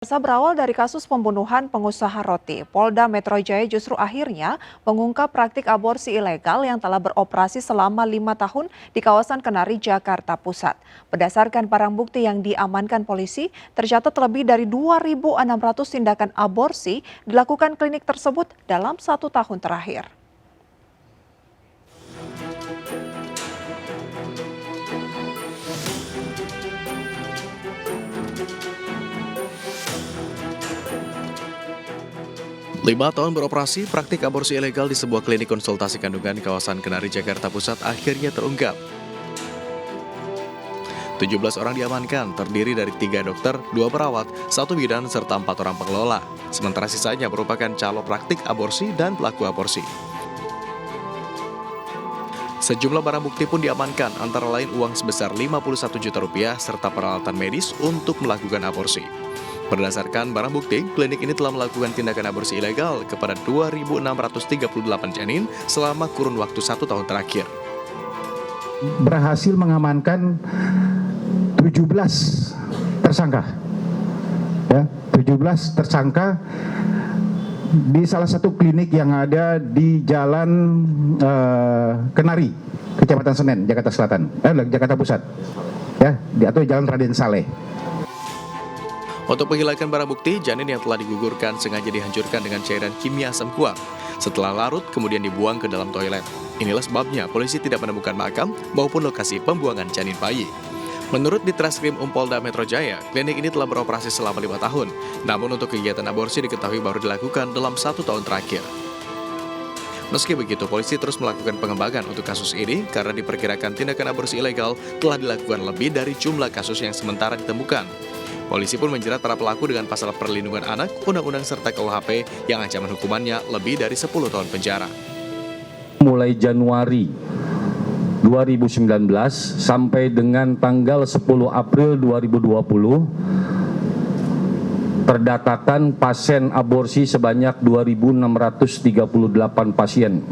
Berawal dari kasus pembunuhan pengusaha roti, Polda Metro Jaya justru akhirnya mengungkap praktik aborsi ilegal yang telah beroperasi selama 5 tahun di kawasan Kenari, Jakarta Pusat. Berdasarkan barang bukti yang diamankan polisi, tercatat lebih dari 2.600 tindakan aborsi dilakukan klinik tersebut dalam 1 tahun terakhir. Lima tahun beroperasi, praktik aborsi ilegal di sebuah klinik konsultasi kandungan di kawasan Kenari, Jakarta Pusat akhirnya terungkap. 17 orang diamankan, terdiri dari 3 dokter, 2 perawat, 1 bidan, serta 4 orang pengelola. Sementara sisanya merupakan calo praktik aborsi dan pelaku aborsi. Sejumlah barang bukti pun diamankan, antara lain uang sebesar 51 juta rupiah serta peralatan medis untuk melakukan aborsi. Berdasarkan barang bukti, klinik ini telah melakukan tindakan aborsi ilegal kepada 2.638 janin selama kurun waktu 1 tahun terakhir. Berhasil mengamankan 17 tersangka. Ya, 17 tersangka di salah satu klinik yang ada di Jalan Kenari, Kecamatan Senen, Jakarta Selatan, Jakarta Pusat. Ya, atau Jalan Raden Saleh. Untuk menghilangkan barang bukti, janin yang telah digugurkan sengaja dihancurkan dengan cairan kimia asam kuat. Setelah larut, kemudian dibuang ke dalam toilet. Inilah sebabnya polisi tidak menemukan makam maupun lokasi pembuangan janin bayi. Menurut Ditreskrim Polda Metro Jaya, klinik ini telah beroperasi selama 5 tahun. Namun untuk kegiatan aborsi diketahui baru dilakukan dalam 1 tahun terakhir. Meski begitu, polisi terus melakukan pengembangan untuk kasus ini karena diperkirakan tindakan aborsi ilegal telah dilakukan lebih dari jumlah kasus yang sementara ditemukan. Polisi pun menjerat para pelaku dengan pasal perlindungan anak, undang-undang serta KUHP yang ancaman hukumannya lebih dari 10 tahun penjara. Mulai Januari 2019 sampai dengan tanggal 10 April 2020 terdatakan pasien aborsi sebanyak 2.638 pasien.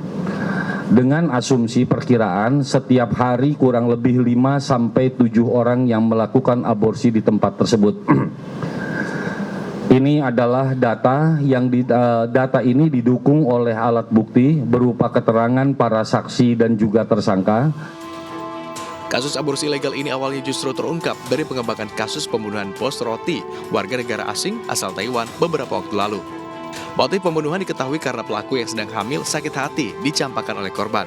Dengan asumsi perkiraan setiap hari kurang lebih 5-7 orang yang melakukan aborsi di tempat tersebut. Ini adalah data ini didukung oleh alat bukti berupa keterangan para saksi dan juga tersangka. Kasus aborsi ilegal ini awalnya justru terungkap dari pengembangan kasus pembunuhan bos roti warga negara asing asal Taiwan beberapa waktu lalu. Motif pembunuhan diketahui karena pelaku yang sedang hamil sakit hati dicampakkan oleh korban.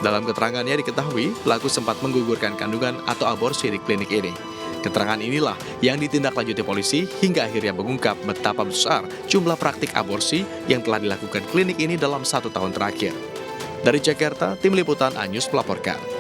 Dalam keterangannya diketahui pelaku sempat menggugurkan kandungan atau aborsi di klinik ini. Keterangan inilah yang ditindaklanjuti polisi hingga akhirnya mengungkap betapa besar jumlah praktik aborsi yang telah dilakukan klinik ini dalam 1 tahun terakhir. Dari Jakarta, Tim Liputan Anyus melaporkan.